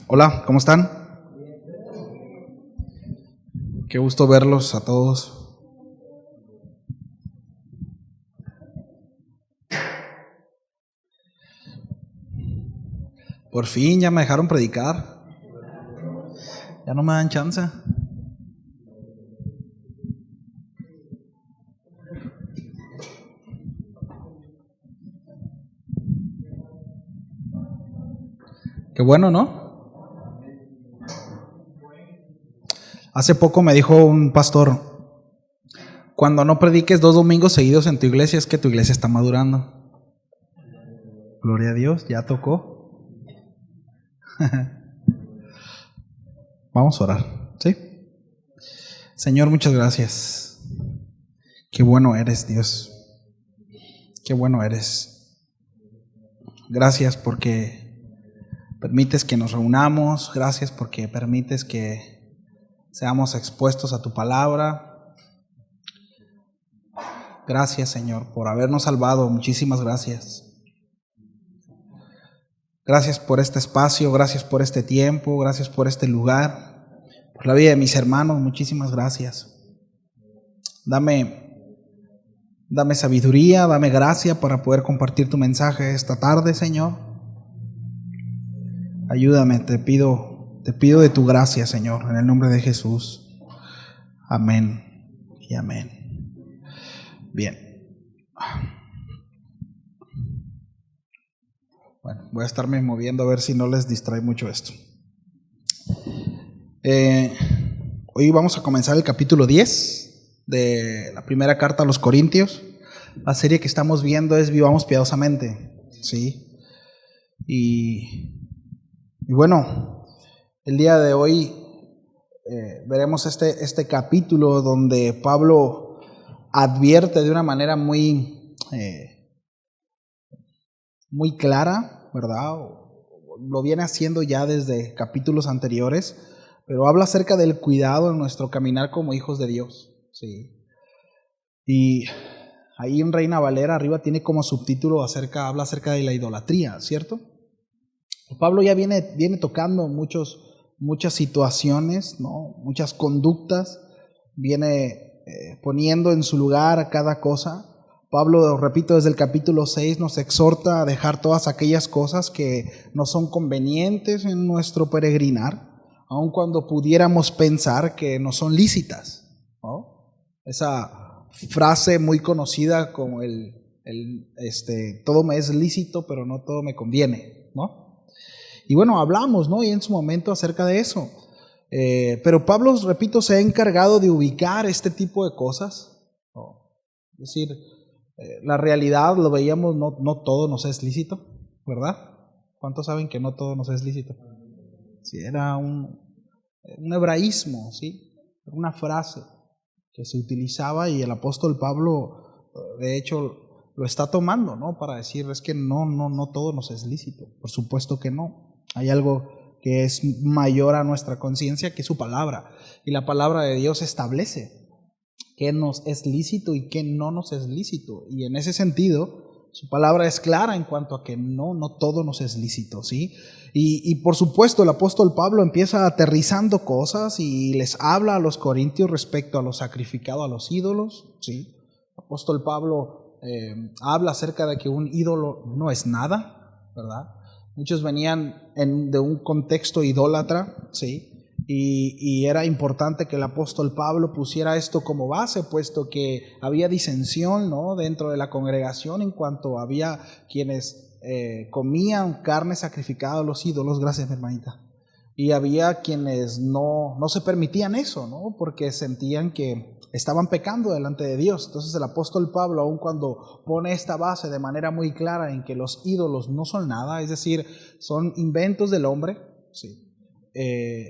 Hola, ¿cómo están? Qué gusto verlos a todos. Por fin ya me dejaron predicar. Ya no me dan chance. Qué bueno, ¿no? Hace poco me dijo un pastor, cuando no prediques 2 domingos seguidos en tu iglesia es que tu iglesia está madurando. Gloria a Dios, ya tocó. Vamos a orar, ¿sí? Señor, muchas gracias. Qué bueno eres, Dios. Qué bueno eres. Gracias porque permites que nos reunamos. Gracias porque permites que seamos expuestos a tu palabra. Gracias, Señor, por habernos salvado. Muchísimas gracias. Gracias por este espacio, gracias por este tiempo, gracias por este lugar, por la vida de mis hermanos. Muchísimas gracias. Dame sabiduría, dame gracia para poder compartir tu mensaje esta tarde, Señor. Ayúdame, te pido de tu gracia, Señor, en el nombre de Jesús. Amén y amén. Bien. Bueno, voy a estarme moviendo a ver si no les distrae mucho esto. Hoy vamos a comenzar el capítulo 10 de la primera carta a los Corintios. La serie que estamos viendo es Vivamos Piadosamente, ¿sí? Y bueno, el día de hoy veremos este capítulo donde Pablo advierte de una manera muy clara, ¿verdad? Lo viene haciendo ya desde capítulos anteriores, pero habla acerca del cuidado en nuestro caminar como hijos de Dios, ¿sí? Y ahí en Reina Valera arriba tiene como subtítulo habla acerca de la idolatría, ¿cierto? Pablo ya viene tocando muchas situaciones, ¿no? Muchas conductas, viene poniendo en su lugar a cada cosa. Pablo, repito, desde el capítulo 6 nos exhorta a dejar todas aquellas cosas que no son convenientes en nuestro peregrinar, aun cuando pudiéramos pensar que no son lícitas, ¿no? Esa frase muy conocida como todo me es lícito, pero no todo me conviene, ¿no? Y bueno, hablamos, ¿no? Y en su momento acerca de eso. Pero Pablo, repito, se ha encargado de ubicar este tipo de cosas, ¿no? Es decir, la realidad, lo veíamos, no todo nos es lícito, ¿verdad? ¿Cuántos saben que no todo nos es lícito? Sí, era un hebraísmo, ¿sí? Era una frase que se utilizaba y el apóstol Pablo, de hecho, lo está tomando, ¿no? Para decir, es que no todo nos es lícito. Por supuesto que no. Hay algo que es mayor a nuestra conciencia, que es su palabra. Y la palabra de Dios establece qué nos es lícito y qué no nos es lícito. Y en ese sentido, su palabra es clara en cuanto a que no todo nos es lícito, ¿sí? Y por supuesto el apóstol Pablo empieza aterrizando cosas y les habla a los corintios respecto a lo sacrificado a los ídolos, ¿sí? El apóstol Pablo habla acerca de que un ídolo no es nada, ¿verdad? Muchos venían de un contexto idólatra, ¿sí? Y era importante que el apóstol Pablo pusiera esto como base, puesto que había disensión, ¿no? Dentro de la congregación en cuanto había quienes comían carne sacrificada a los ídolos. Gracias, mi hermanita. Y había quienes no se permitían eso, ¿no? Porque sentían que estaban pecando delante de Dios. Entonces el apóstol Pablo, aun cuando pone esta base de manera muy clara en que los ídolos no son nada, es decir, son inventos del hombre, sí.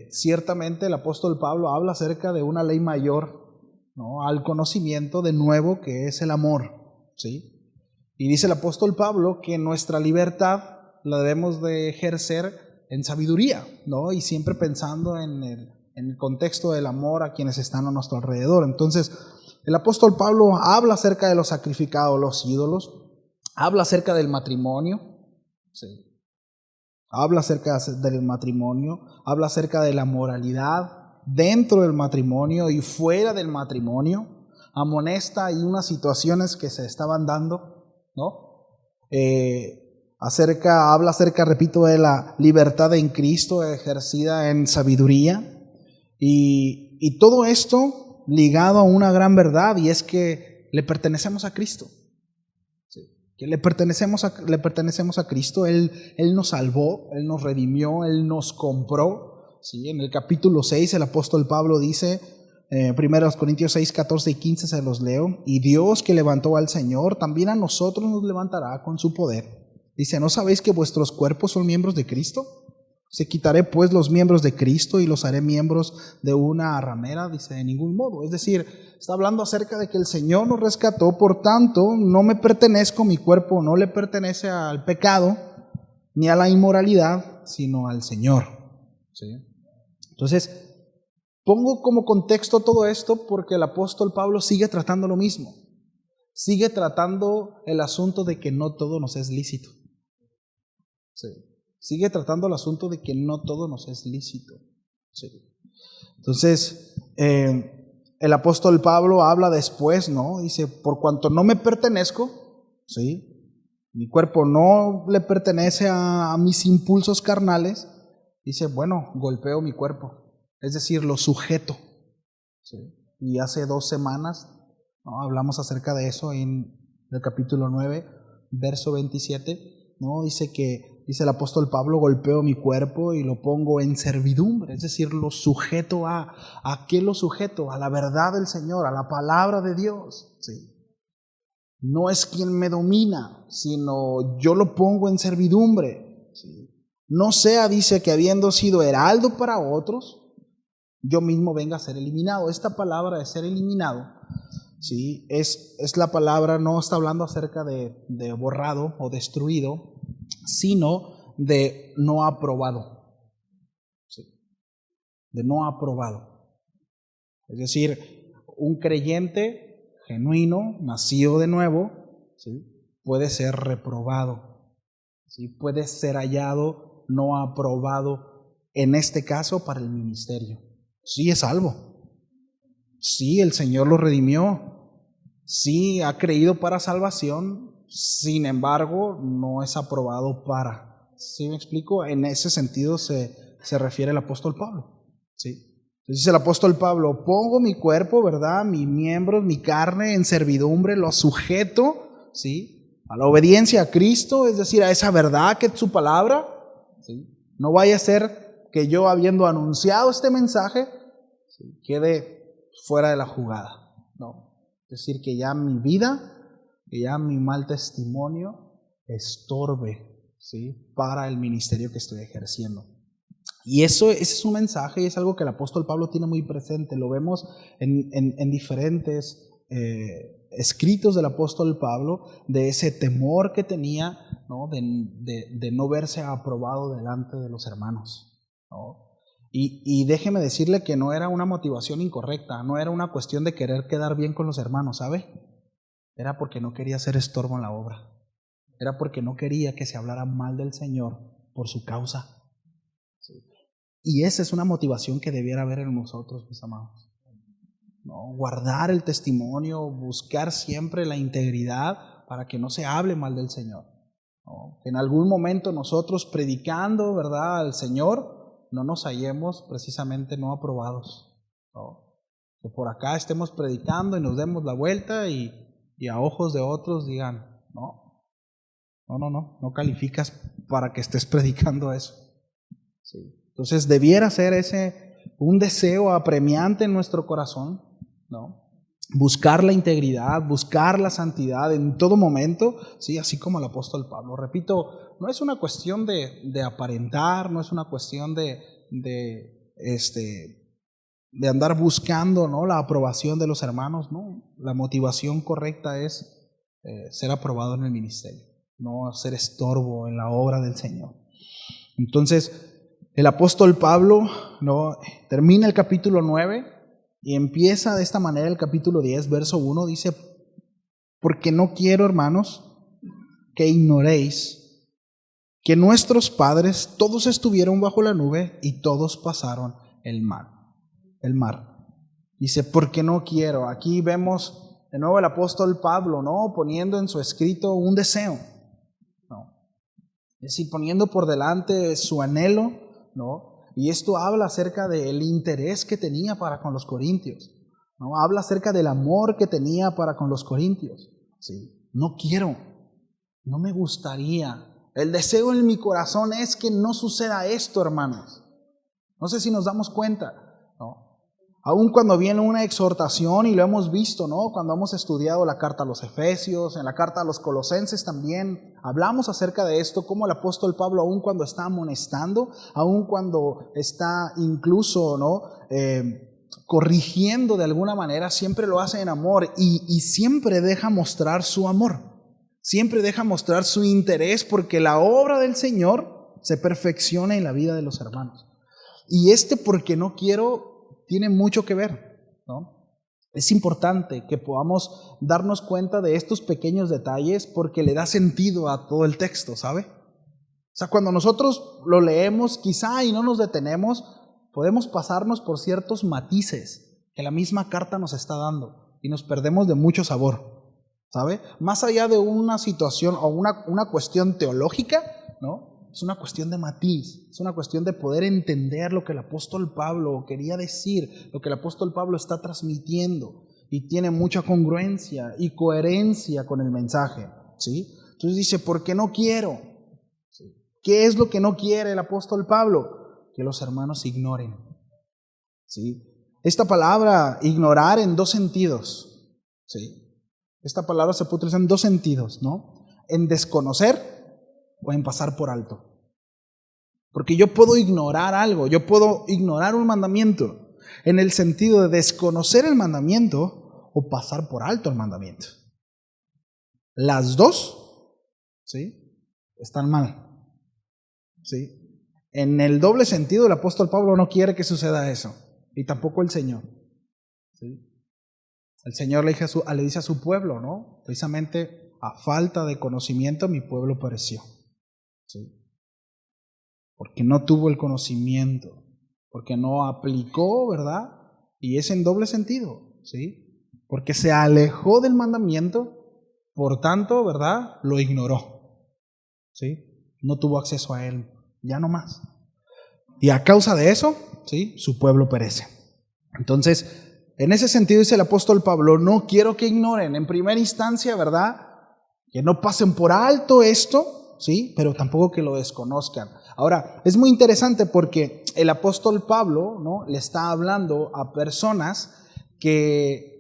Ciertamente el apóstol Pablo habla acerca de una ley mayor, ¿no? Al conocimiento de nuevo, que es el amor, ¿sí? Y dice el apóstol Pablo que nuestra libertad la debemos de ejercer en sabiduría, ¿no? Y siempre pensando en el contexto del amor a quienes están a nuestro alrededor. Entonces el apóstol Pablo habla acerca de lo sacrificado a los ídolos, habla acerca del matrimonio, ¿sí? habla acerca del matrimonio, habla acerca de la moralidad dentro del matrimonio y fuera del matrimonio, amonesta ahí unas situaciones que se estaban dando, ¿no? Habla acerca, repito, de la libertad en Cristo ejercida en sabiduría y todo esto ligado a una gran verdad, y es que le pertenecemos a Cristo. Que le pertenecemos a Cristo. Él nos salvó, Él nos redimió, Él nos compró. ¿Sí? En el capítulo 6 el apóstol Pablo dice, 1 Corintios 6, 14 y 15 se los leo: y Dios que levantó al Señor, también a nosotros nos levantará con su poder. Dice, ¿no sabéis que vuestros cuerpos son miembros de Cristo? Se quitaré pues los miembros de Cristo y los haré miembros de una ramera. Dice, de ningún modo. Es decir, está hablando acerca de que el Señor nos rescató, por tanto, no me pertenezco, mi cuerpo no le pertenece al pecado ni a la inmoralidad, sino al Señor. ¿Sí? Entonces, pongo como contexto todo esto porque el apóstol Pablo sigue tratando lo mismo. Sigue tratando el asunto de que no todo nos es lícito. Sí. Sigue tratando el asunto de que no todo nos es lícito. Sí. Entonces, el apóstol Pablo habla después, ¿no? Dice, por cuanto no me pertenezco, ¿sí? Mi cuerpo no le pertenece a mis impulsos carnales, dice, bueno, golpeo mi cuerpo, es decir, lo sujeto. ¿Sí? Y hace 2 semanas, ¿no?, hablamos acerca de eso en el capítulo 9, verso 27, ¿no? Dice el apóstol Pablo, golpeo mi cuerpo y lo pongo en servidumbre, es decir, lo sujeto ¿a qué lo sujeto? A la verdad del Señor, a la palabra de Dios. ¿Sí? No es quien me domina, sino yo lo pongo en servidumbre. ¿Sí? No sea, dice, que habiendo sido heraldo para otros, yo mismo venga a ser eliminado. Esta palabra de ser eliminado, ¿sí?, es la palabra, no está hablando acerca de borrado o destruido, sino de no aprobado. ¿Sí? De no aprobado. Es decir, un creyente genuino, nacido de nuevo, ¿sí?, puede ser reprobado. ¿Sí? Puede ser hallado no aprobado, en este caso para el ministerio. Sí es salvo. Sí, el Señor lo redimió. Sí ha creído para salvación. Sin embargo, no es aprobado para. ¿Sí me explico? En ese sentido se refiere el apóstol Pablo. ¿Sí? Entonces dice el apóstol Pablo, pongo mi cuerpo, ¿verdad?, mis miembros, mi carne en servidumbre, lo sujeto, ¿sí?, a la obediencia a Cristo, es decir, a esa verdad que es su palabra. ¿Sí? No vaya a ser que yo, habiendo anunciado este mensaje, ¿sí?, quede fuera de la jugada. No. Es decir, que ya mi vida, que ya mi mal testimonio estorbe, ¿sí?, para el ministerio que estoy ejerciendo. Y ese es un mensaje y es algo que el apóstol Pablo tiene muy presente. Lo vemos en diferentes escritos del apóstol Pablo, de ese temor que tenía, ¿no?, de no verse aprobado delante de los hermanos, ¿no? Y déjeme decirle que no era una motivación incorrecta, no era una cuestión de querer quedar bien con los hermanos, ¿sabe? Era porque no quería ser estorbo en la obra. Era porque no quería que se hablara mal del Señor por su causa. ¿Sí? Y esa es una motivación que debiera haber en nosotros, mis amados. ¿No? Guardar el testimonio, buscar siempre la integridad para que no se hable mal del Señor. ¿No? Que en algún momento nosotros predicando, ¿verdad?, al Señor, no nos hallemos precisamente no aprobados. ¿No? Que por acá estemos predicando y nos demos la vuelta y a ojos de otros digan, no calificas para que estés predicando eso. ¿Sí? Entonces debiera ser un deseo apremiante en nuestro corazón, ¿no? Buscar la integridad, buscar la santidad en todo momento, ¿sí?, así como el apóstol Pablo. Repito, no es una cuestión de aparentar, no es una cuestión de andar buscando, ¿no?, la aprobación de los hermanos, ¿no? La motivación correcta es ser aprobado en el ministerio, no ser estorbo en la obra del Señor. Entonces, el apóstol Pablo, ¿no?, termina el capítulo 9 y empieza de esta manera el capítulo 10, verso 1, dice, porque no quiero, hermanos, que ignoréis que nuestros padres todos estuvieron bajo la nube y todos pasaron el mar. Dice, porque no quiero. Aquí vemos de nuevo el apóstol Pablo, ¿no? Poniendo en su escrito un deseo, ¿no? Es decir, poniendo por delante su anhelo, ¿no? Y esto habla acerca del interés que tenía para con los corintios, ¿no? Habla acerca del amor que tenía para con los corintios. ¿Sí? No quiero, no me gustaría. El deseo en mi corazón es que no suceda esto, hermanos. No sé si nos damos cuenta, ¿no? Aun cuando viene una exhortación, y lo hemos visto, ¿no? Cuando hemos estudiado la carta a los Efesios, en la carta a los Colosenses también, hablamos acerca de esto, cómo el apóstol Pablo, aun cuando está amonestando, aun cuando está incluso, ¿no? Corrigiendo de alguna manera, siempre lo hace en amor y siempre deja mostrar su amor, siempre deja mostrar su interés porque la obra del Señor se perfecciona en la vida de los hermanos. Y porque no quiero tiene mucho que ver, ¿no? Es importante que podamos darnos cuenta de estos pequeños detalles porque le da sentido a todo el texto, ¿sabe? O sea, cuando nosotros lo leemos quizá y no nos detenemos, podemos pasarnos por ciertos matices que la misma carta nos está dando y nos perdemos de mucho sabor, ¿sabe? Más allá de una situación o una cuestión teológica, ¿no? Es una cuestión de matiz, es una cuestión de poder entender lo que el apóstol Pablo quería decir, lo que el apóstol Pablo está transmitiendo, y tiene mucha congruencia y coherencia con el mensaje, ¿sí? Entonces dice, ¿por qué no quiero? ¿Qué es lo que no quiere el apóstol Pablo? Que los hermanos ignoren, ¿sí? Esta palabra ignorar en dos sentidos, ¿sí? Esta palabra se puede utilizar en dos sentidos, ¿no? En desconocer o en pasar por alto. Porque yo puedo ignorar algo, yo puedo ignorar un mandamiento en el sentido de desconocer el mandamiento o pasar por alto el mandamiento. Las dos, ¿sí? Están mal, ¿sí? En el doble sentido, el apóstol Pablo no quiere que suceda eso, y tampoco el Señor, ¿sí? El Señor le dice a su pueblo, ¿no? Precisamente a falta de conocimiento mi pueblo pereció, ¿sí? Porque no tuvo el conocimiento, porque no aplicó, ¿verdad? Y es en doble sentido, ¿sí? Porque se alejó del mandamiento, por tanto, ¿verdad? Lo ignoró, ¿sí? No tuvo acceso a él, ya no más. Y a causa de eso, ¿sí? Su pueblo perece. Entonces, en ese sentido dice el apóstol Pablo, no quiero que ignoren en primera instancia, ¿verdad? Que no pasen por alto esto, ¿sí? Pero tampoco que lo desconozcan. Ahora, es muy interesante porque el apóstol Pablo, ¿no? Le está hablando a personas que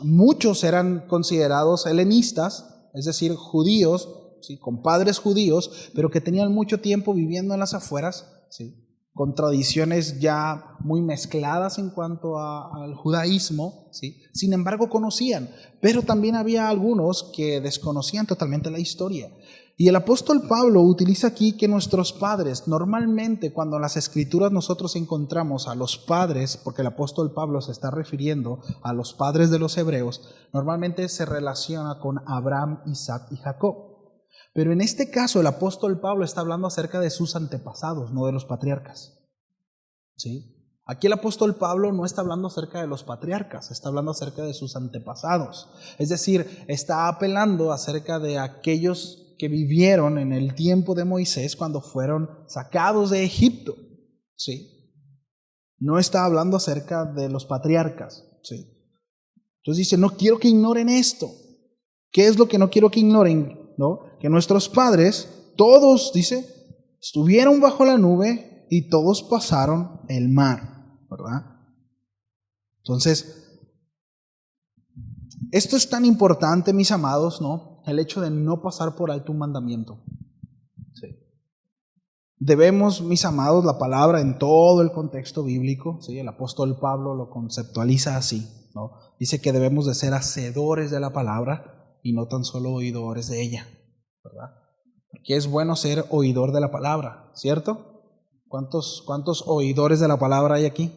muchos eran considerados helenistas, es decir, judíos, ¿sí? Con padres judíos, pero que tenían mucho tiempo viviendo en las afueras, ¿sí? Con tradiciones ya muy mezcladas en cuanto al judaísmo, ¿sí? Sin embargo conocían, pero también había algunos que desconocían totalmente la historia. Y el apóstol Pablo utiliza aquí que nuestros padres, normalmente cuando en las escrituras nosotros encontramos a los padres, porque el apóstol Pablo se está refiriendo a los padres de los hebreos, normalmente se relaciona con Abraham, Isaac y Jacob. Pero en este caso el apóstol Pablo está hablando acerca de sus antepasados, no de los patriarcas, ¿sí? Aquí el apóstol Pablo no está hablando acerca de los patriarcas, está hablando acerca de sus antepasados. Es decir, está apelando acerca de aquellos que vivieron en el tiempo de Moisés cuando fueron sacados de Egipto, ¿sí? No está hablando acerca de los patriarcas, ¿sí? Entonces dice, no quiero que ignoren esto. ¿Qué es lo que no quiero que ignoren? ¿No? Que nuestros padres, todos, dice, estuvieron bajo la nube y todos pasaron el mar, ¿verdad? Entonces, esto es tan importante, mis amados, ¿no? El hecho de no pasar por alto un mandamiento. Sí. Debemos, mis amados, la palabra en todo el contexto bíblico, ¿sí? El apóstol Pablo lo conceptualiza así, ¿no? Dice que debemos de ser hacedores de la palabra y no tan solo oidores de ella, ¿verdad? Porque es bueno ser oidor de la palabra, ¿cierto? ¿Cuántos oidores de la palabra hay aquí?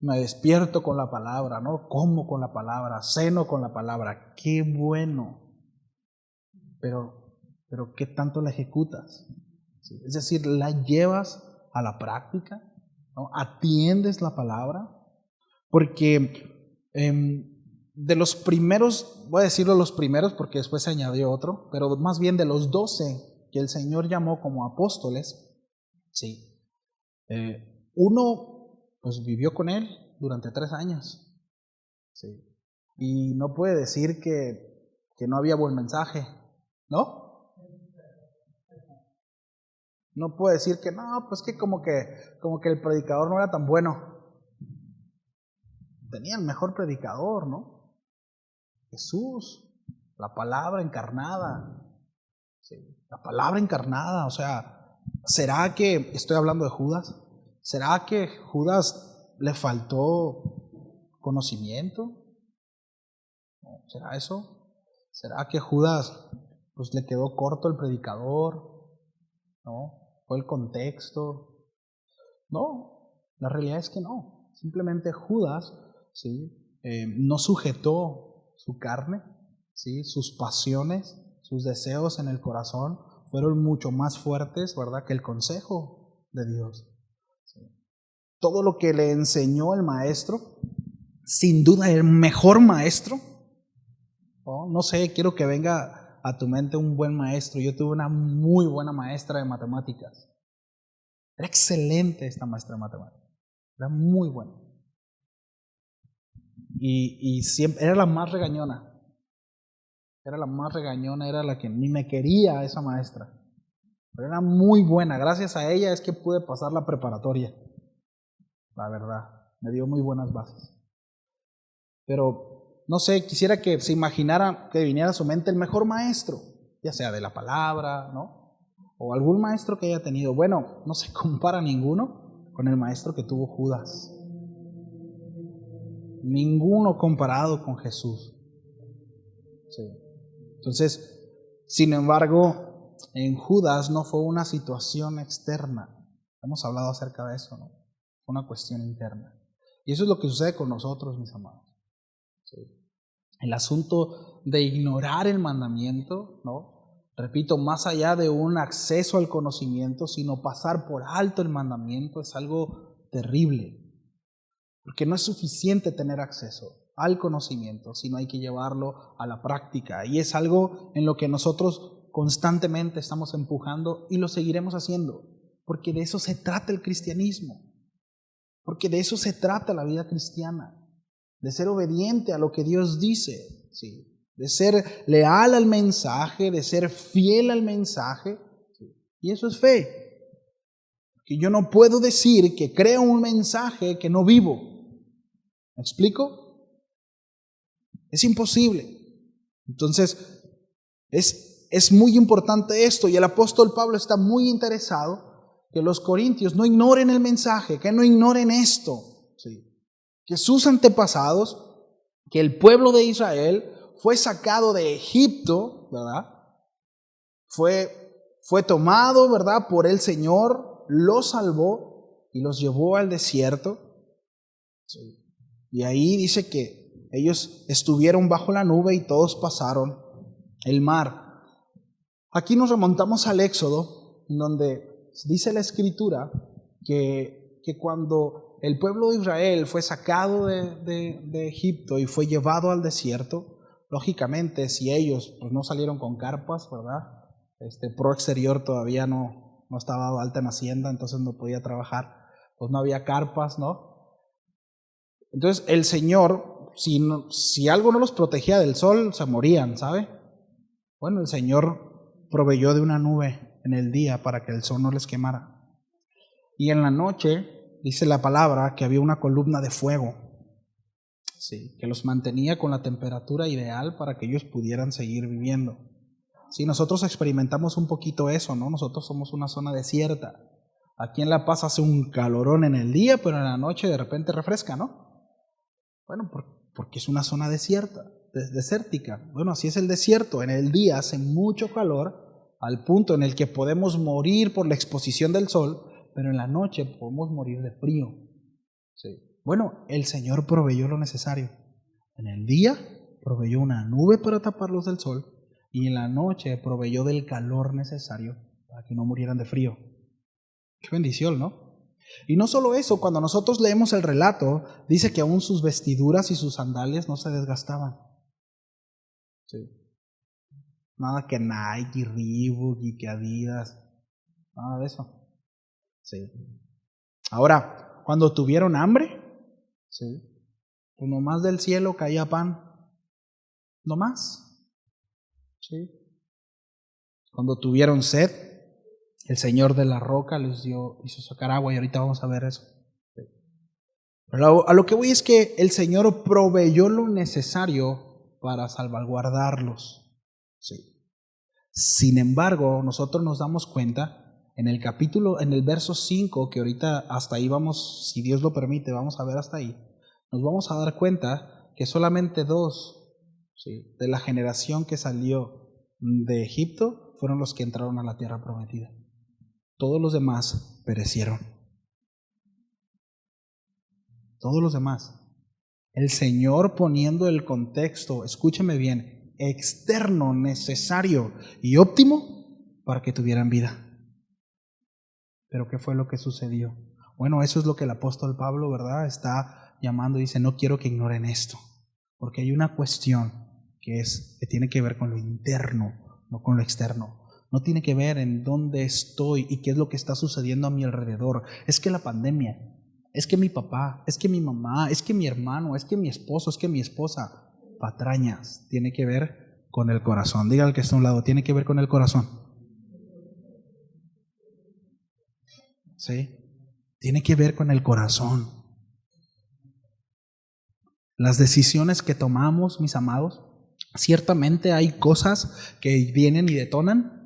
Me despierto con la palabra, ¿no? Como con la palabra, ceno con la palabra, qué bueno. Pero pero ¿qué tanto la ejecutas? ¿Sí? Es decir, ¿la llevas a la práctica? ¿No? ¿Atiendes la palabra? Porque de los primeros, voy a decirlo los primeros porque después se añadió otro, pero más bien de los 12 que el Señor llamó como apóstoles, sí, uno pues vivió con Él durante 3 años, sí, y no puede decir que no había buen mensaje, ¿no? No puede decir que no, pues que como que el predicador no era tan bueno. Tenía el mejor predicador, ¿no? Jesús, la palabra encarnada. Sí, la palabra encarnada, o sea, ¿será que, estoy hablando de Judas, será que Judas le faltó conocimiento? ¿Será eso? ¿Será que Judas pues le quedó corto el predicador? ¿No? ¿Fue el contexto? No, la realidad es que no. Simplemente Judas, ¿sí? No sujetó su carne, ¿sí? Sus pasiones, sus deseos en el corazón fueron mucho más fuertes, ¿verdad?, que el consejo de Dios. ¿Sí? Todo lo que le enseñó el maestro, sin duda el mejor maestro, no sé, quiero que venga a tu mente un buen maestro. Yo tuve una muy buena maestra de matemáticas. Era excelente esta maestra de matemáticas. Era muy buena. Y siempre era la más regañona. Era la más regañona, era la que ni me quería esa maestra. Pero era muy buena. Gracias a ella es que pude pasar la preparatoria. La verdad, me dio muy buenas bases. Pero, no sé, quisiera que se imaginara, que viniera a su mente el mejor maestro, ya sea de la palabra, ¿no? O algún maestro que haya tenido. Bueno, no se compara ninguno con el maestro que tuvo Judas. Ninguno comparado con Jesús. Sí. Entonces, sin embargo, en Judas no fue una situación externa. Hemos hablado acerca de eso, ¿no? Fue una cuestión interna. Y eso es lo que sucede con nosotros, mis amados. Sí. El asunto de ignorar el mandamiento, ¿no? Repito, más allá de un acceso al conocimiento, sino pasar por alto el mandamiento es algo terrible. Porque no es suficiente tener acceso al conocimiento, sino hay que llevarlo a la práctica. Y es algo en lo que nosotros constantemente estamos empujando y lo seguiremos haciendo. Porque de eso se trata el cristianismo. Porque de eso se trata la vida cristiana. De ser obediente a lo que Dios dice. ¿Sí? De ser leal al mensaje, de ser fiel al mensaje. ¿Sí? Y eso es fe. Que yo no puedo decir que creo un mensaje que no vivo. ¿Me explico? Es imposible. Entonces, es muy importante esto, y el apóstol Pablo está muy interesado que los corintios no ignoren el mensaje, que no ignoren esto. ¿Sí? Que sus antepasados, que el pueblo de Israel fue sacado de Egipto, ¿verdad? Fue tomado, ¿verdad?, por el Señor, los salvó y los llevó al desierto. ¿Sí? Y ahí dice que ellos estuvieron bajo la nube y todos pasaron el mar. Aquí nos remontamos al Éxodo, donde dice la Escritura que cuando el pueblo de Israel fue sacado de Egipto y fue llevado al desierto, lógicamente si ellos pues, no salieron con carpas, ¿verdad? Pro Exterior todavía no estaba alta en Hacienda, entonces no podía trabajar, pues no había carpas, ¿no? Entonces el Señor, si algo no los protegía del sol, se morían, ¿sabe? Bueno, el Señor proveyó de una nube en el día para que el sol no les quemara. Y en la noche, dice la palabra, que había una columna de fuego, ¿sí?, que los mantenía con la temperatura ideal para que ellos pudieran seguir viviendo. Sí, nosotros experimentamos un poquito eso, ¿no? Nosotros somos una zona desierta. Aquí en La Paz hace un calorón en el día, pero en la noche de repente refresca, ¿no? Bueno, porque es una zona desértica. Bueno, así es el desierto. En el día hace mucho calor, al punto en el que podemos morir por la exposición del sol, pero en la noche podemos morir de frío. Sí. Bueno, el Señor proveyó lo necesario. En el día proveyó una nube para taparlos del sol, y en la noche proveyó del calor necesario para que no murieran de frío. Qué bendición, ¿no? Y no solo eso, cuando nosotros leemos el relato, dice que aún sus vestiduras y sus sandalias no se desgastaban. Sí. Nada que Nike y Reebok y que Adidas, nada de eso. Sí. Ahora, cuando tuvieron hambre, sí, pues nomás del cielo caía pan, nomás. Sí. Cuando tuvieron sed, el Señor de la roca les hizo sacar agua, y ahorita vamos a ver eso. Pero a lo que voy es que el Señor proveyó lo necesario para salvaguardarlos. Sí. Sin embargo, nosotros nos damos cuenta en el verso 5, que ahorita hasta ahí vamos, si Dios lo permite, vamos a ver hasta ahí, nos vamos a dar cuenta que solamente 2, ¿sí?, de la generación que salió de Egipto fueron los que entraron a la tierra prometida. Todos los demás perecieron. Todos los demás. El Señor poniendo el contexto, escúchame bien, externo, necesario y óptimo para que tuvieran vida. Pero ¿qué fue lo que sucedió? Bueno, eso es lo que el apóstol Pablo, ¿verdad?, está llamando. Dice, no quiero que ignoren esto, porque hay una cuestión que tiene que ver con lo interno, no con lo externo. No tiene que ver en dónde estoy y qué es lo que está sucediendo a mi alrededor. Es que la pandemia, es que mi papá, es que mi mamá, es que mi hermano, es que mi esposo, es que mi esposa. Patrañas, tiene que ver con el corazón. Diga al que está a un lado, tiene que ver con el corazón. ¿Sí? Tiene que ver con el corazón. Las decisiones que tomamos, mis amados, ciertamente hay cosas que vienen y detonan,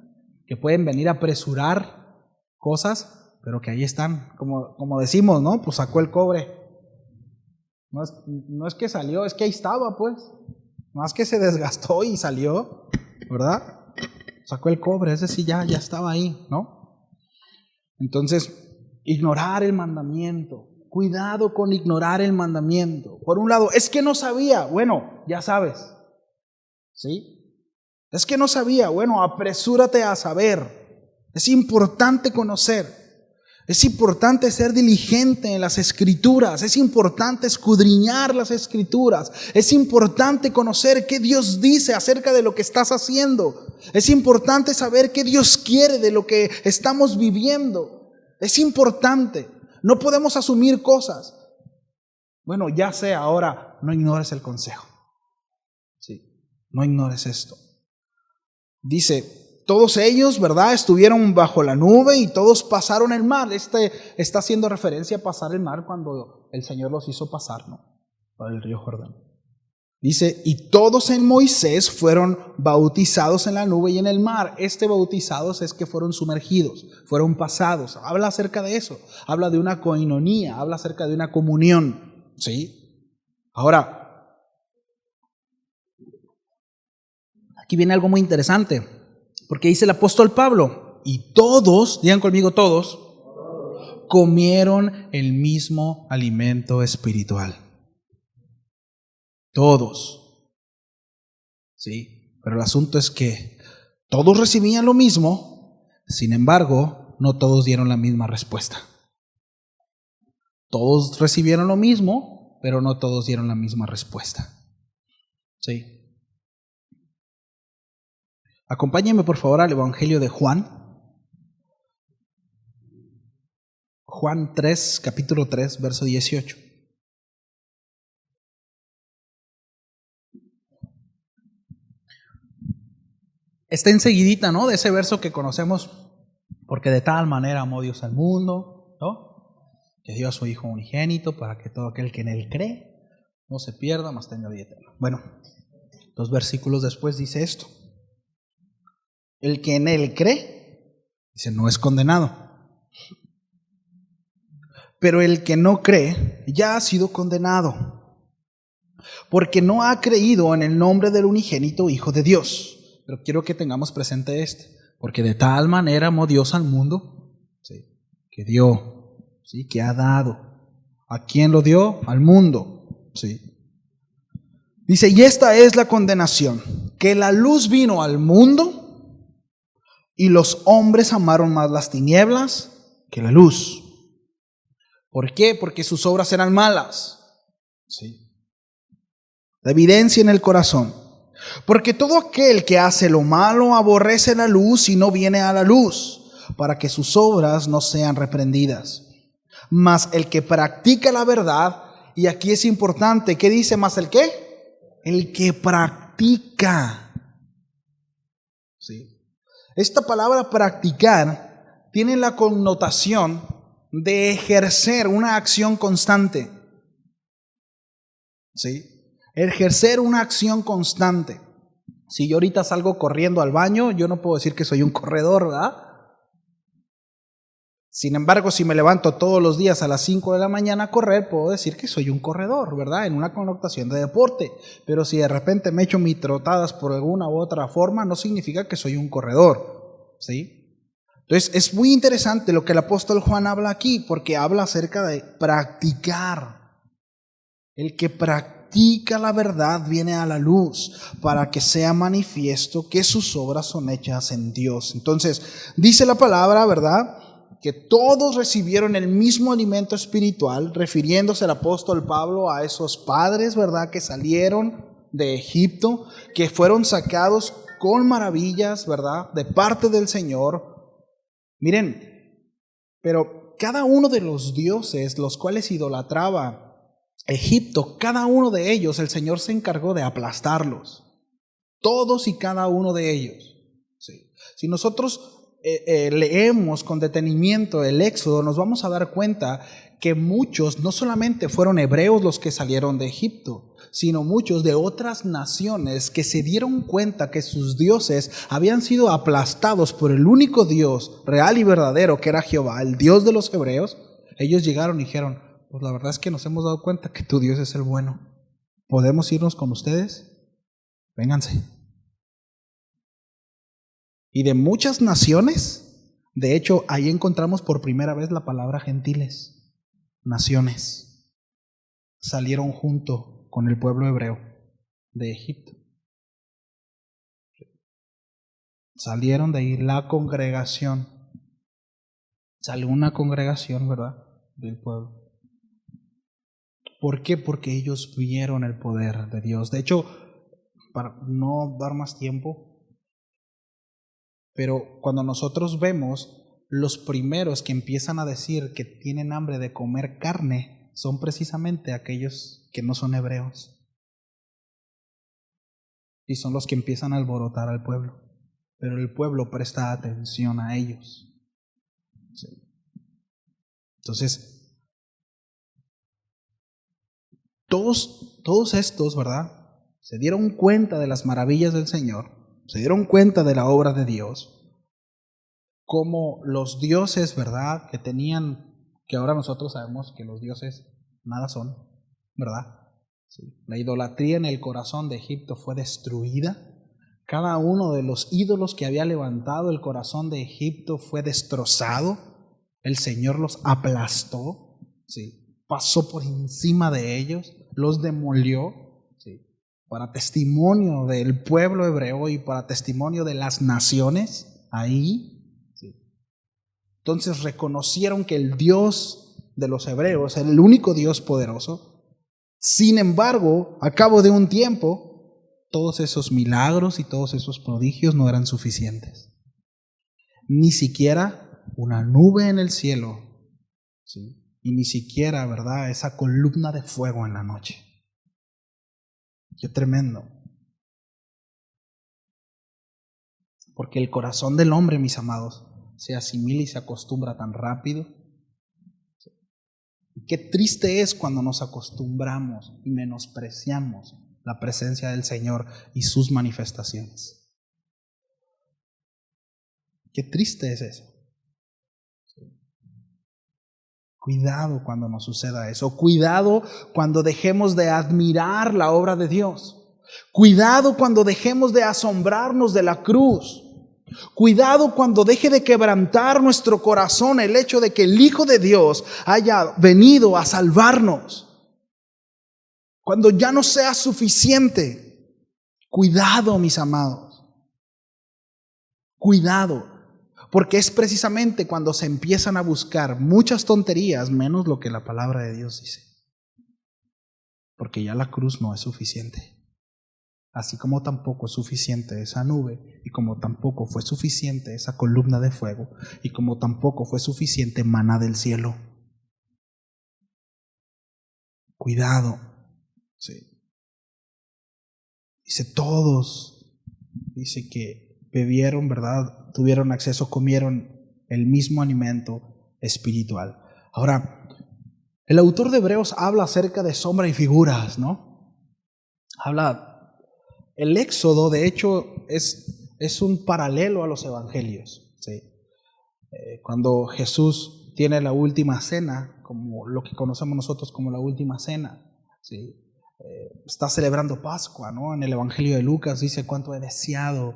que pueden venir a apresurar cosas, pero que ahí están, como decimos, ¿no? Pues sacó el cobre. No es que salió, es que ahí estaba, pues. No es que se desgastó y salió, ¿verdad? Sacó el cobre, es decir, ya estaba ahí, ¿no? Entonces, ignorar el mandamiento. Cuidado con ignorar el mandamiento. Por un lado, es que no sabía. Bueno, ya sabes. ¿Sí? Es que no sabía. Bueno, apresúrate a saber. Es importante conocer. Es importante ser diligente en las Escrituras. Es importante escudriñar las Escrituras. Es importante conocer qué Dios dice acerca de lo que estás haciendo. Es importante saber qué Dios quiere de lo que estamos viviendo. Es importante. No podemos asumir cosas. Bueno, ya sé, ahora no ignores el consejo. Sí, no ignores esto. Dice, todos ellos, ¿verdad?, estuvieron bajo la nube y todos pasaron el mar. Está haciendo referencia a pasar el mar cuando el Señor los hizo pasar, ¿no?, por el río Jordán. Dice, y todos en Moisés fueron bautizados en la nube y en el mar. Bautizados es que fueron sumergidos, fueron pasados. Habla acerca de eso, habla de una coinonía, habla acerca de una comunión, ¿sí? Ahora, aquí viene algo muy interesante, porque dice el apóstol Pablo, y todos, digan conmigo todos, comieron el mismo alimento espiritual. Todos. Sí, pero el asunto es que todos recibían lo mismo, sin embargo, no todos dieron la misma respuesta. Todos recibieron lo mismo, pero no todos dieron la misma respuesta. Sí. Acompáñenme por favor al Evangelio de Juan. Juan 3, capítulo 3, verso 18. Está enseguidita, ¿no?, de ese verso que conocemos, porque de tal manera amó Dios al mundo, ¿no?, que dio a su Hijo unigénito para que todo aquel que en Él cree no se pierda, mas tenga vida eterna. Bueno, 2 versículos después dice esto. El que en Él cree, dice, no es condenado. Pero el que no cree ya ha sido condenado, porque no ha creído en el nombre del unigénito Hijo de Dios. Pero quiero que tengamos presente porque de tal manera amó Dios al mundo, ¿sí?, que dio, ¿sí?, que ha dado. ¿A quién lo dio? Al mundo, ¿sí? Dice, y esta es la condenación, que la luz vino al mundo y los hombres amaron más las tinieblas que la luz. ¿Por qué? Porque sus obras eran malas. Sí. La evidencia en el corazón. Porque todo aquel que hace lo malo aborrece la luz y no viene a la luz, para que sus obras no sean reprendidas. Mas el que practica la verdad, y aquí es importante, ¿qué dice más el qué? El que practica. ¿Sí? Esta palabra practicar tiene la connotación de ejercer una acción constante. ¿Sí? Ejercer una acción constante. Si yo ahorita salgo corriendo al baño, yo no puedo decir que soy un corredor, ¿verdad? Sin embargo, si me levanto todos los días a las 5 de la mañana a correr, puedo decir que soy un corredor, ¿verdad? En una connotación de deporte. Pero si de repente me echo mis trotadas por alguna u otra forma, no significa que soy un corredor, ¿sí? Entonces, es muy interesante lo que el apóstol Juan habla aquí, porque habla acerca de practicar. El que practica la verdad viene a la luz para que sea manifiesto que sus obras son hechas en Dios. Entonces, dice la palabra, ¿verdad?, que todos recibieron el mismo alimento espiritual, refiriéndose el apóstol Pablo a esos padres, ¿verdad?, que salieron de Egipto, que fueron sacados con maravillas, ¿verdad?, de parte del Señor. Miren, pero cada uno de los dioses los cuales idolatraba Egipto, cada uno de ellos, el Señor se encargó de aplastarlos. Todos y cada uno de ellos. Sí. Si nosotros leemos con detenimiento el Éxodo, nos vamos a dar cuenta que muchos, no solamente fueron hebreos los que salieron de Egipto, sino muchos de otras naciones que se dieron cuenta que sus dioses habían sido aplastados por el único Dios real y verdadero, que era Jehová, el Dios de los hebreos. Ellos llegaron y dijeron: pues la verdad es que nos hemos dado cuenta que tu Dios es el bueno. ¿Podemos irnos con ustedes? Vénganse. Y de muchas naciones, de hecho, ahí encontramos por primera vez la palabra gentiles. Naciones salieron junto con el pueblo hebreo de Egipto. Salieron de ahí la congregación. Salió una congregación, ¿verdad?, del pueblo. ¿Por qué? Porque ellos vieron el poder de Dios. De hecho, para no dar más tiempo, pero cuando nosotros vemos, los primeros que empiezan a decir que tienen hambre de comer carne son precisamente aquellos que no son hebreos. Y son los que empiezan a alborotar al pueblo. Pero el pueblo presta atención a ellos. Sí. Entonces, todos estos, ¿verdad?, se dieron cuenta de las maravillas del Señor, se dieron cuenta de la obra de Dios, como los dioses, ¿verdad?, que tenían, que ahora nosotros sabemos que los dioses nada son, ¿verdad? Sí. La idolatría en el corazón de Egipto fue destruida. Cada uno de los ídolos que había levantado el corazón de Egipto fue destrozado. El Señor los aplastó, ¿sí?, pasó por encima de ellos, los demolió, ¿sí?, para testimonio del pueblo hebreo y para testimonio de las naciones ahí, ¿sí? Entonces reconocieron que el Dios de los hebreos era el único Dios poderoso. Sin embargo, a cabo de un tiempo, todos esos milagros y todos esos prodigios no eran suficientes. Ni siquiera una nube en el cielo, ¿sí?, y ni siquiera, ¿verdad?, esa columna de fuego en la noche. Qué tremendo. Porque el corazón del hombre, mis amados, se asimila y se acostumbra tan rápido. Qué triste es cuando nos acostumbramos y menospreciamos la presencia del Señor y sus manifestaciones. Qué triste es eso. Cuidado cuando nos suceda eso. Cuidado cuando dejemos de admirar la obra de Dios. Cuidado cuando dejemos de asombrarnos de la cruz. Cuidado cuando deje de quebrantar nuestro corazón el hecho de que el Hijo de Dios haya venido a salvarnos. Cuando ya no sea suficiente. Cuidado, mis amados. Cuidado. Porque es precisamente cuando se empiezan a buscar muchas tonterías, menos lo que la palabra de Dios dice. Porque ya la cruz no es suficiente. Así como tampoco es suficiente esa nube, y como tampoco fue suficiente esa columna de fuego, y como tampoco fue suficiente maná del cielo. Cuidado. Sí. Dice todos, dice que bebieron, ¿verdad? Tuvieron acceso, comieron el mismo alimento espiritual. Ahora, el autor de Hebreos habla acerca de sombra y figuras, ¿no? El Éxodo, de hecho, es un paralelo a los evangelios, ¿sí? Cuando Jesús tiene la última cena, como lo que conocemos nosotros como la última cena, ¿sí? Está celebrando Pascua, ¿no? En el Evangelio de Lucas dice: cuánto he deseado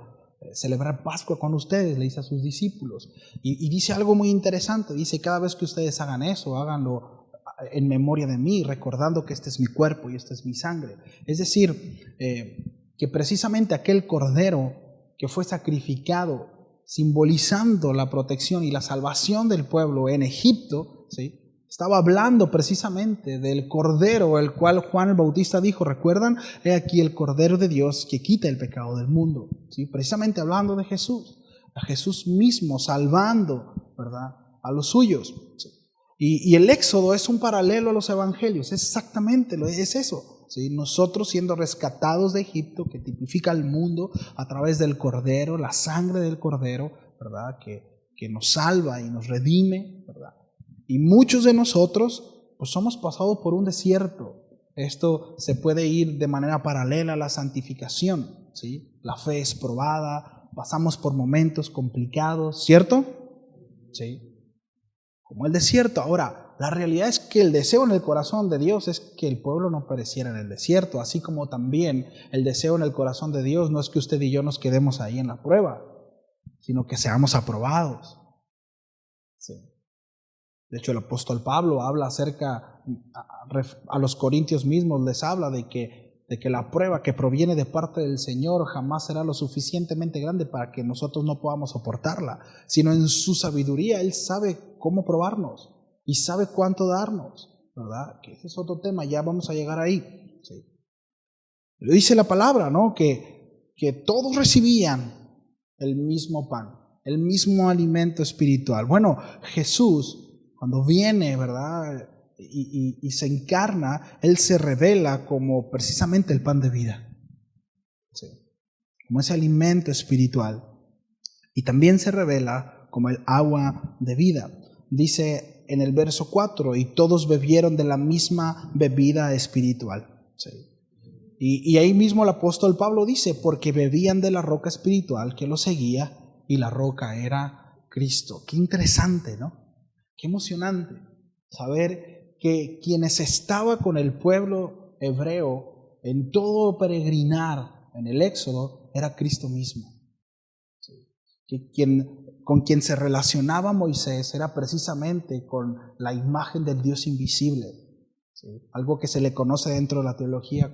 celebrar Pascua con ustedes, le dice a sus discípulos. Y dice algo muy interesante, dice: cada vez que ustedes hagan eso, háganlo en memoria de mí, recordando que este es mi cuerpo y esta es mi sangre. Es decir, que precisamente aquel cordero que fue sacrificado, simbolizando la protección y la salvación del pueblo en Egipto, ¿sí? Estaba hablando precisamente del Cordero, el cual Juan el Bautista dijo: ¿recuerdan? He aquí el Cordero de Dios que quita el pecado del mundo. ¿Sí? Precisamente hablando de Jesús, a Jesús mismo salvando, ¿verdad?, a los suyos. ¿Sí? Y el Éxodo es un paralelo a los evangelios, exactamente, es eso. ¿Sí? Nosotros siendo rescatados de Egipto, que tipifica al mundo a través del Cordero, la sangre del Cordero, ¿verdad?, que nos salva y nos redime, ¿verdad? Y muchos de nosotros pues somos pasados por un desierto. Esto se puede ir de manera paralela a la santificación, ¿sí? La fe es probada, pasamos por momentos complicados, ¿cierto? Sí. Como el desierto. Ahora, la realidad es que el deseo en el corazón de Dios es que el pueblo no pereciera en el desierto, así como también el deseo en el corazón de Dios no es que usted y yo nos quedemos ahí en la prueba, sino que seamos aprobados. Sí. De hecho, el apóstol Pablo habla acerca, a los corintios mismos les habla de que la prueba que proviene de parte del Señor jamás será lo suficientemente grande para que nosotros no podamos soportarla, sino en su sabiduría Él sabe cómo probarnos y sabe cuánto darnos, ¿verdad? Que ese es otro tema, ya vamos a llegar ahí. Sí. Lo dice la palabra, ¿no? Que todos recibían el mismo pan, el mismo alimento espiritual. Bueno, Jesús, cuando viene, ¿verdad?, y se encarna, Él se revela como precisamente el pan de vida, ¿sí?, como ese alimento espiritual. Y también se revela como el agua de vida. Dice en el verso 4: y todos bebieron de la misma bebida espiritual. ¿Sí? Y ahí mismo el apóstol Pablo dice: porque bebían de la roca espiritual que los seguía, y la roca era Cristo. Qué interesante, ¿no? Qué emocionante saber que quienes estaban con el pueblo hebreo en todo peregrinar en el Éxodo era Cristo mismo. ¿Sí? Que con quien se relacionaba Moisés era precisamente con la imagen del Dios invisible. ¿Sí? Algo que se le conoce dentro de la teología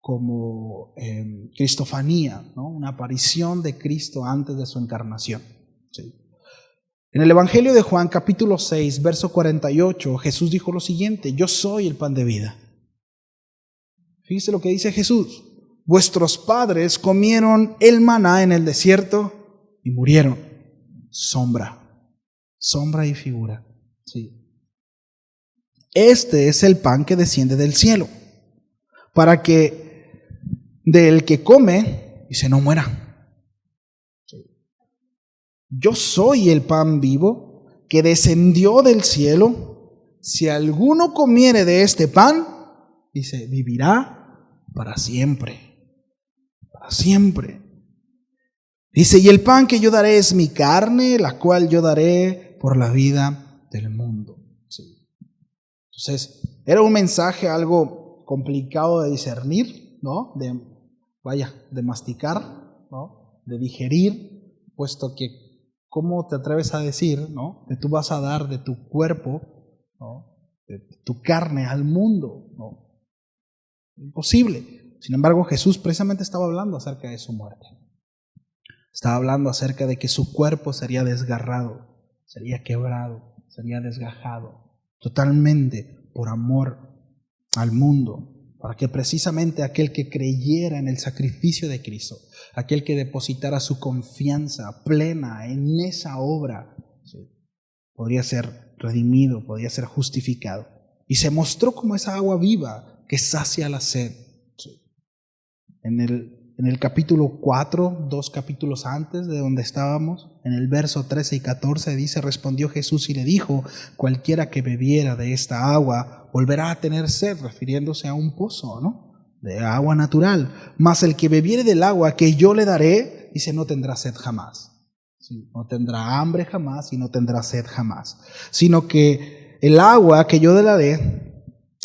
como cristofanía, ¿no? Una aparición de Cristo antes de su encarnación. ¿Sí? En el Evangelio de Juan, capítulo 6, verso 48, Jesús dijo lo siguiente: yo soy el pan de vida. Fíjese lo que dice Jesús: vuestros padres comieron el maná en el desierto y murieron. Sombra y figura. Sí. Este es el pan que desciende del cielo, para que del que come y se no muera. Yo soy el pan vivo que descendió del cielo. Si alguno comiere de este pan, dice, vivirá para siempre. Para siempre. Dice, y el pan que yo daré es mi carne, la cual yo daré por la vida del mundo. Sí. Entonces, era un mensaje algo complicado de discernir, ¿no? De masticar, ¿no? De digerir, puesto que ¿cómo te atreves a decir, ¿no?, que tú vas a dar de tu cuerpo, ¿no?, de tu carne al mundo? ¿No? Imposible. Sin embargo, Jesús precisamente estaba hablando acerca de su muerte. Estaba hablando acerca de que su cuerpo sería desgarrado, sería quebrado, sería desgajado, totalmente por amor al mundo, para que precisamente aquel que creyera en el sacrificio de Cristo, aquel que depositara su confianza plena en esa obra, ¿sí?, podría ser redimido, podría ser justificado. Y se mostró como esa agua viva que sacia la sed. ¿Sí? En el capítulo 4, 2 capítulos antes de donde estábamos, en el verso 13 y 14 dice: respondió Jesús y le dijo: cualquiera que bebiera de esta agua volverá a tener sed, refiriéndose a un pozo, ¿no?, de agua natural. Mas el que bebiere del agua que yo le daré, dice, no tendrá sed jamás. ¿Sí? No tendrá hambre jamás y no tendrá sed jamás, sino que el agua que yo le daré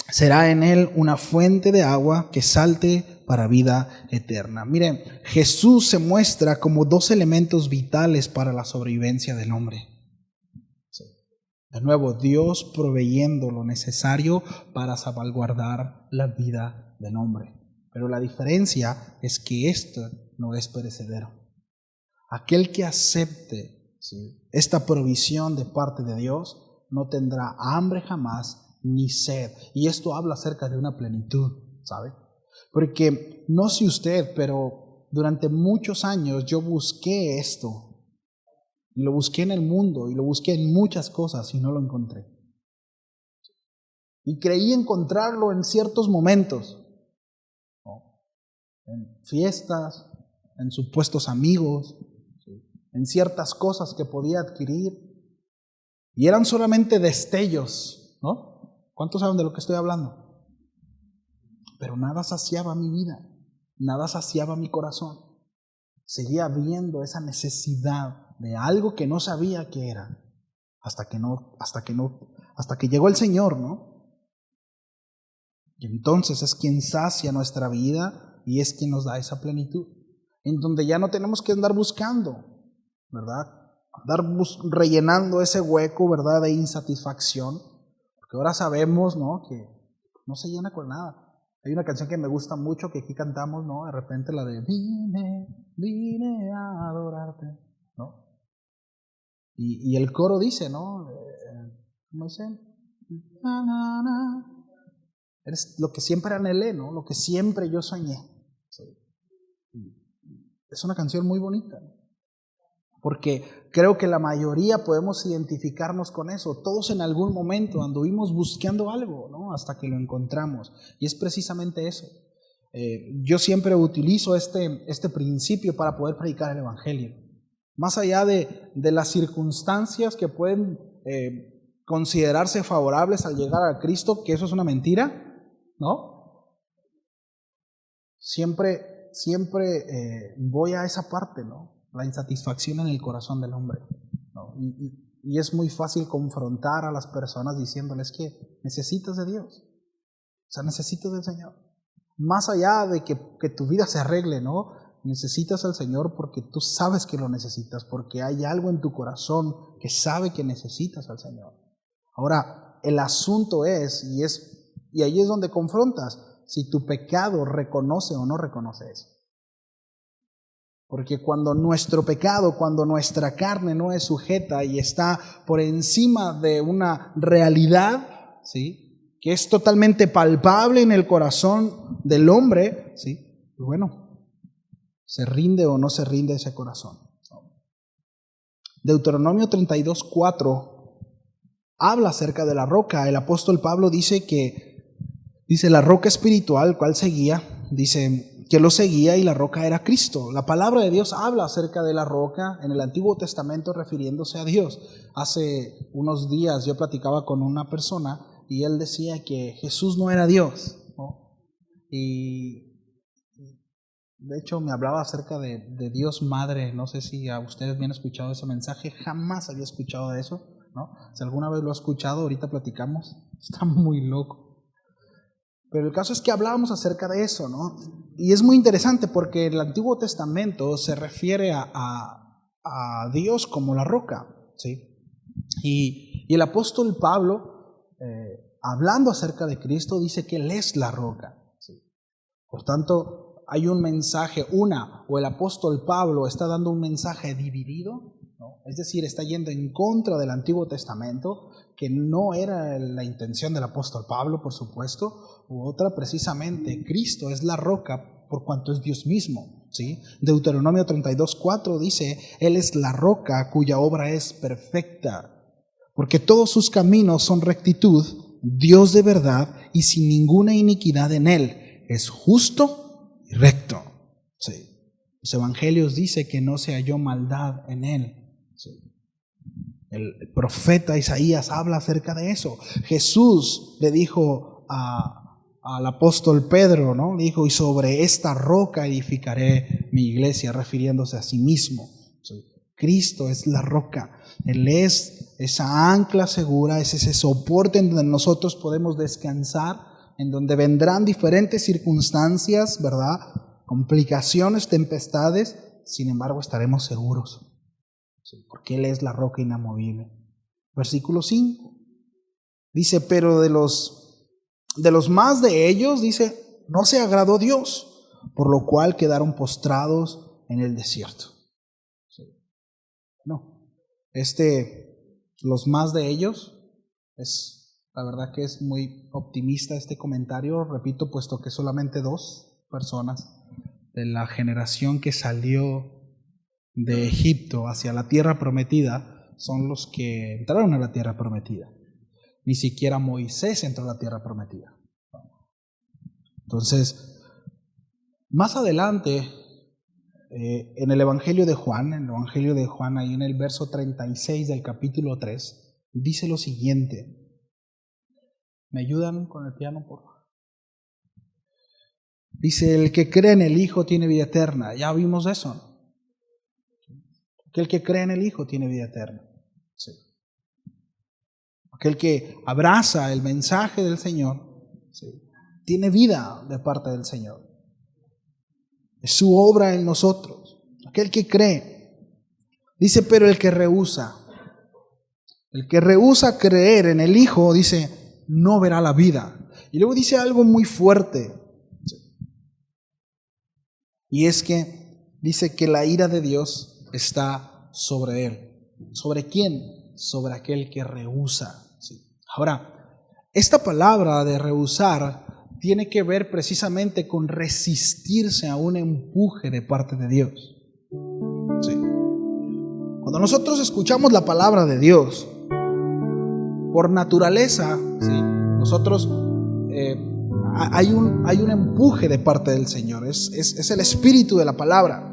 será en él una fuente de agua que salte para vida eterna. Miren, Jesús se muestra como dos elementos vitales para la sobrevivencia del hombre. Sí. De nuevo, Dios proveyendo lo necesario para salvaguardar la vida del hombre. Pero la diferencia es que esto no es perecedero. Aquel que acepte, ¿sí?, esta provisión de parte de Dios no tendrá hambre jamás ni sed. Y esto habla acerca de una plenitud, ¿sabe? Porque no sé usted, pero durante muchos años yo busqué esto. Y lo busqué en el mundo y lo busqué en muchas cosas y no lo encontré. Y creí encontrarlo en ciertos momentos, ¿no?, en fiestas, en supuestos amigos, en ciertas cosas que podía adquirir, y eran solamente destellos, ¿no? ¿Cuántos saben de lo que estoy hablando? Pero nada saciaba mi vida, nada saciaba mi corazón. Seguía viendo esa necesidad de algo que no sabía qué era, hasta que llegó el Señor, ¿no? Y entonces es quien sacia nuestra vida y es quien nos da esa plenitud, en donde ya no tenemos que andar buscando, ¿verdad? Andar rellenando ese hueco, ¿verdad?, de insatisfacción, porque ahora sabemos, ¿no?, que no se llena con nada. Hay una canción que me gusta mucho que aquí cantamos, ¿no?, de repente la de vine a adorarte, ¿no? Y el coro dice, ¿no? ¿Cómo dice? Na, na, na. Eres lo que siempre anhelé, ¿no? Lo que siempre yo soñé. Sí. Es una canción muy bonita, ¿no? Porque creo que la mayoría podemos identificarnos con eso. Todos en algún momento anduvimos buscando algo, ¿no?, hasta que lo encontramos. Y es precisamente eso. Yo siempre utilizo este principio para poder predicar el Evangelio. Más allá de las circunstancias que pueden considerarse favorables al llegar a Cristo, que eso es una mentira, ¿no? Siempre voy a esa parte, ¿no? La insatisfacción en el corazón del hombre, ¿no? Y es muy fácil confrontar a las personas diciéndoles que necesitas de Dios, o sea, necesitas del Señor. Más allá de que tu vida se arregle, ¿no? Necesitas al Señor porque tú sabes que lo necesitas, porque hay algo en tu corazón que sabe que necesitas al Señor. Ahora, el asunto es, y ahí es donde confrontas, si tu pecado reconoce o no reconoce eso. Porque cuando nuestro pecado, cuando nuestra carne no es sujeta y está por encima de una realidad, ¿sí?, que es totalmente palpable en el corazón del hombre, ¿sí?, pues bueno, se rinde o no se rinde ese corazón. Deuteronomio 32:4 habla acerca de la roca. El apóstol Pablo dice la roca espiritual, ¿cuál seguía? Dice que lo seguía y la roca era Cristo. La palabra de Dios habla acerca de la roca en el Antiguo Testamento refiriéndose a Dios. Hace unos días yo platicaba con una persona y él decía que Jesús no era Dios, ¿no? Y de hecho me hablaba acerca de Dios Madre. No sé si a ustedes me han escuchado ese mensaje, jamás había escuchado de eso, ¿no? Si alguna vez lo ha escuchado, ahorita platicamos. Está muy loco. Pero el caso es que hablábamos acerca de eso, ¿no? Y es muy interesante porque el Antiguo Testamento se refiere a Dios como la roca, ¿sí? Y el apóstol Pablo, hablando acerca de Cristo, dice que Él es la roca, ¿sí? Por tanto, hay un mensaje, o el apóstol Pablo está dando un mensaje dividido, ¿no? Es decir, está yendo en contra del Antiguo Testamento, que no era la intención del apóstol Pablo, por supuesto, u otra precisamente, Cristo es la roca por cuanto es Dios mismo, ¿sí? Deuteronomio 32:4 dice, Él es la roca cuya obra es perfecta, porque todos sus caminos son rectitud, Dios de verdad y sin ninguna iniquidad en Él, es justo y recto. Sí. Los evangelios dicen que no se halló maldad en Él. Sí. El profeta Isaías habla acerca de eso. Jesús le dijo al apóstol Pedro, ¿no? Le dijo, y sobre esta roca edificaré mi iglesia, refiriéndose a sí mismo. Sí. Cristo es la roca. Él es esa ancla segura, es ese soporte en donde nosotros podemos descansar, en donde vendrán diferentes circunstancias, ¿verdad? Complicaciones, tempestades, sin embargo estaremos seguros. Porque Él es la roca inamovible. Versículo 5. Dice, pero de los más de ellos, dice, no se agradó Dios, por lo cual quedaron postrados en el desierto. No, los más de ellos, la verdad que es muy optimista este comentario, repito, puesto que solamente 2 personas de la generación que salió de Egipto hacia la tierra prometida son los que entraron a la tierra prometida. Ni siquiera Moisés entró a la tierra prometida. Entonces, más adelante, en el Evangelio de Juan, ahí en el verso 36 del capítulo 3, dice lo siguiente. ¿Me ayudan con el piano, por favor? Dice, el que cree en el Hijo tiene vida eterna. Ya vimos eso, ¿no? Aquel que cree en el Hijo tiene vida eterna. Sí. Aquel que abraza el mensaje del Señor, sí, tiene vida de parte del Señor. Es su obra en nosotros. Aquel que cree. Dice, pero el que rehúsa creer en el Hijo, dice, no verá la vida. Y luego dice algo muy fuerte. Sí. Y es que dice que la ira de Dios está sobre él. ¿Sobre quién? Sobre aquel que rehúsa. Sí. Ahora, esta palabra de rehusar tiene que ver precisamente con resistirse a un empuje de parte de Dios. Sí. Cuando nosotros escuchamos la palabra de Dios, por naturaleza, ¿sí? Nosotros hay un empuje de parte del Señor. Es el espíritu de la palabra.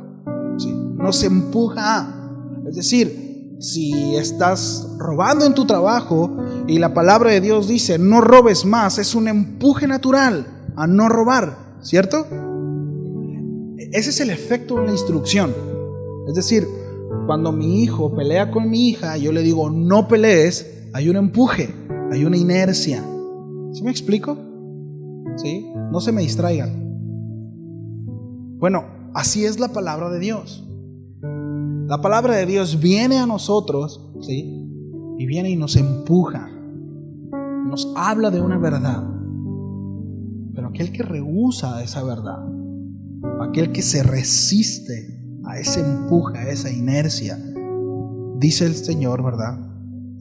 ¿Sí? Nos empuja a. Es decir, si estás robando en tu trabajo y la palabra de Dios dice no robes más, es un empuje natural a no robar, ¿cierto? Ese es el efecto de la instrucción. Es decir, cuando mi hijo pelea con mi hija, yo le digo no pelees, hay un empuje, hay una inercia. ¿Sí me explico? ¿Sí? No se me distraigan. Bueno, así es la palabra de Dios. La palabra de Dios viene a nosotros, ¿sí? Y viene y nos empuja. Nos habla de una verdad. Pero aquel que rehúsa esa verdad, aquel que se resiste a ese empuje, a esa inercia, dice el Señor, ¿verdad?,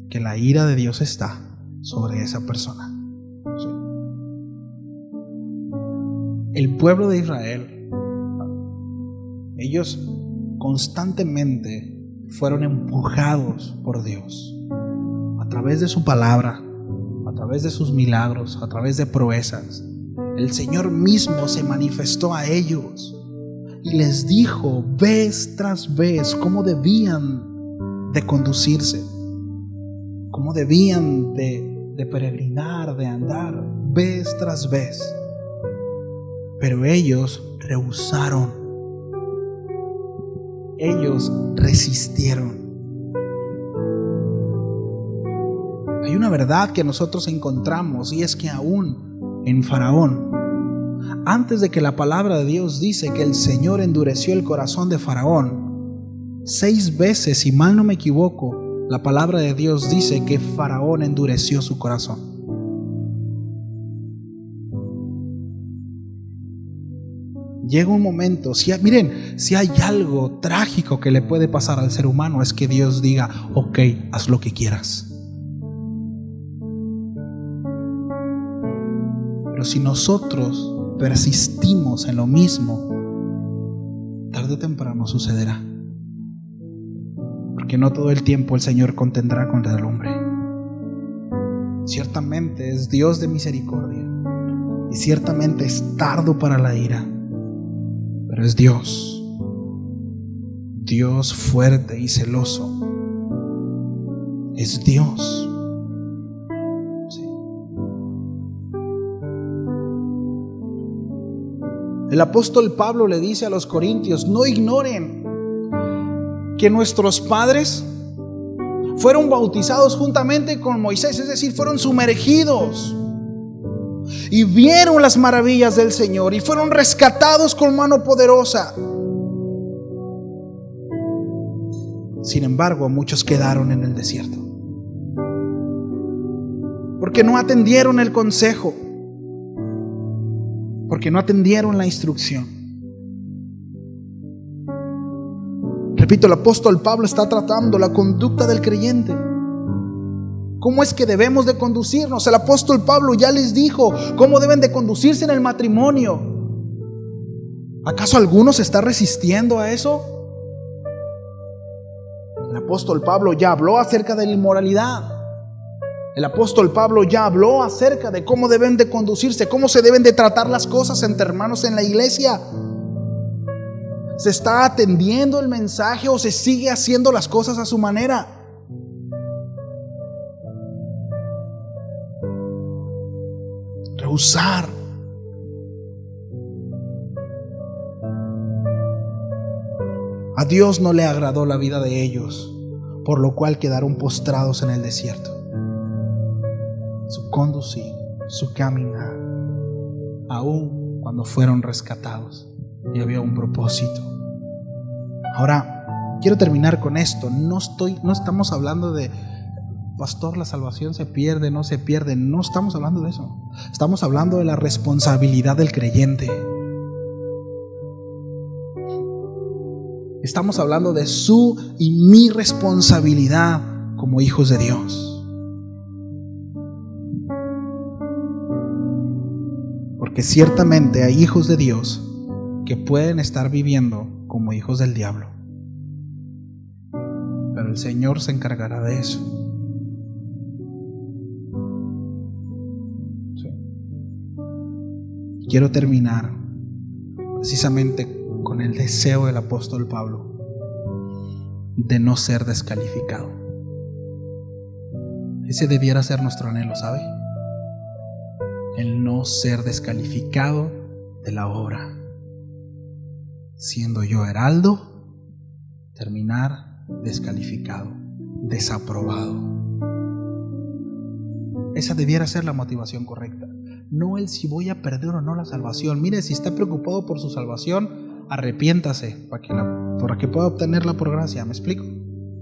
que la ira de Dios está sobre esa persona. ¿Sí? El pueblo de Israel, ellos constantemente fueron empujados por Dios a través de su palabra, a través de sus milagros, a través de proezas. El Señor mismo se manifestó a ellos y les dijo vez tras vez cómo debían de conducirse, cómo debían de peregrinar, de andar, vez tras vez. Pero ellos rehusaron. Ellos resistieron. Hay una verdad que nosotros encontramos, y es que aún en Faraón, antes de que la palabra de Dios dice que el Señor endureció el corazón de Faraón, 6 veces, si mal no me equivoco, la palabra de Dios dice que Faraón endureció su corazón. llega un momento, si hay algo trágico que le puede pasar al ser humano, es que Dios diga, ok, haz lo que quieras. Pero si nosotros persistimos en lo mismo, tarde o temprano sucederá. Porque no todo el tiempo el Señor contendrá contra el hombre. Ciertamente es Dios de misericordia y ciertamente es tardo para la ira, pero es Dios fuerte y celoso. Es Dios. Sí. El apóstol Pablo le dice a los corintios: no ignoren que nuestros padres fueron bautizados juntamente con Moisés, es decir, fueron sumergidos y vieron las maravillas del Señor y fueron rescatados con mano poderosa. Sin embargo, muchos quedaron en el desierto porque no atendieron el consejo, porque no atendieron la instrucción. Repito, el apóstol Pablo está tratando la conducta del creyente. ¿Cómo es que debemos de conducirnos? El apóstol Pablo ya les dijo cómo deben de conducirse en el matrimonio. ¿Acaso alguno se está resistiendo a eso? El apóstol Pablo ya habló acerca de la inmoralidad. El apóstol Pablo ya habló acerca de cómo deben de conducirse, cómo se deben de tratar las cosas entre hermanos en la iglesia. ¿Se está atendiendo el mensaje o se sigue haciendo las cosas a su manera? Rehusar. A Dios no le agradó la vida de ellos, por lo cual quedaron postrados en el desierto. Su conducir, su caminar, aún cuando fueron rescatados, y había un propósito. Ahora, quiero terminar con esto. No estamos hablando de, pastor, la salvación se pierde, no se pierde. No estamos hablando de eso. Estamos hablando de la responsabilidad del creyente. Estamos hablando de su y mi responsabilidad como hijos de Dios. Porque ciertamente hay hijos de Dios que pueden estar viviendo como hijos del diablo, pero el Señor se encargará de eso. Sí. Quiero terminar precisamente con el deseo del apóstol Pablo de no ser descalificado. Ese debiera ser nuestro anhelo, ¿sabe? El no ser descalificado de la obra. Siendo yo heraldo, terminar descalificado, desaprobado. Esa debiera ser la motivación correcta. No el si voy a perder o no la salvación. Mire, si está preocupado por su salvación, arrepiéntase para que pueda obtenerla por gracia. ¿Me explico?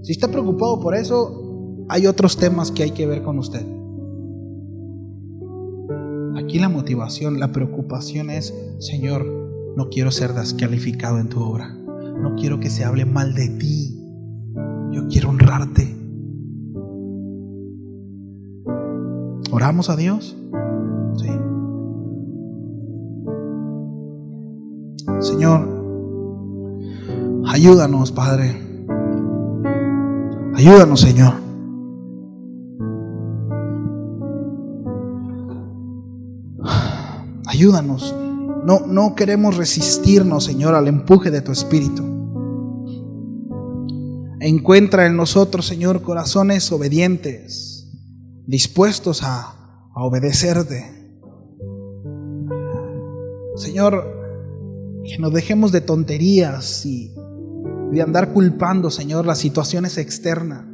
Si está preocupado por eso, hay otros temas que hay que ver con usted. Aquí la motivación, la preocupación es: Señor, no quiero ser descalificado en tu obra. No quiero que se hable mal de ti. Yo quiero honrarte. ¿Oramos a Dios? Sí. Señor, ayúdanos, Padre. Ayúdanos, Señor. Ayúdanos. No queremos resistirnos, Señor, al empuje de tu Espíritu. Encuentra en nosotros, Señor, corazones obedientes, dispuestos a obedecerte. Señor, que nos dejemos de tonterías y de andar culpando, Señor, las situaciones externas,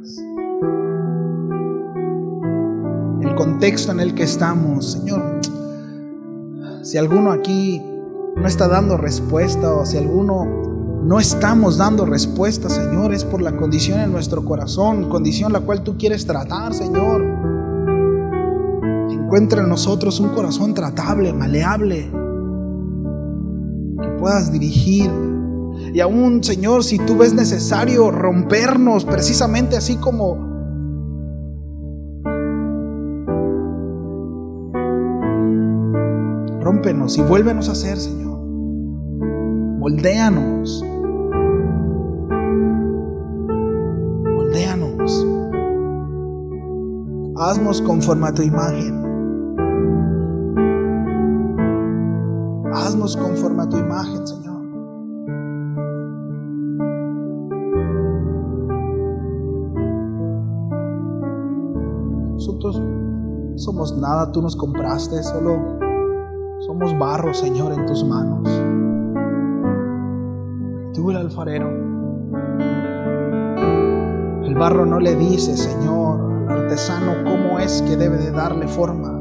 el contexto en el que estamos, Señor. Si alguno aquí no está dando respuesta, o si alguno no estamos dando respuesta, Señor, es por la condición en nuestro corazón, condición la cual tú quieres tratar, Señor. Encuentra en nosotros un corazón tratable, maleable, que puedas dirigir. Y aún, Señor, si tú ves necesario rompernos, precisamente así como rómpenos y vuélvenos a hacer, Señor. Moldéanos. Moldéanos. Haznos conforme a tu imagen. Haznos conforme a tu imagen, Señor. Nosotros somos nada, tú nos compraste, solo somos barro, Señor, en tus manos. Tú el alfarero. El barro no le dice, Señor, al artesano cómo es que debe de darle forma.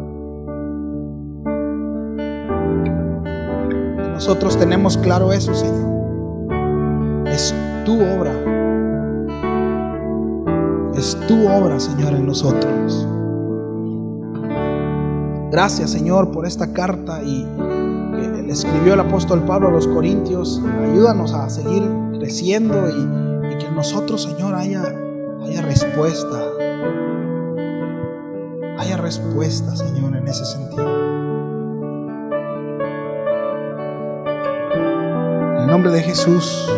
Y nosotros tenemos claro eso, Señor. Es tu obra. Es tu obra, Señor, en nosotros. Gracias, Señor, por esta carta y que le escribió el apóstol Pablo a los Corintios. Ayúdanos a seguir creciendo y que en nosotros, Señor, haya respuesta. Haya respuesta, Señor, en ese sentido. En el nombre de Jesús.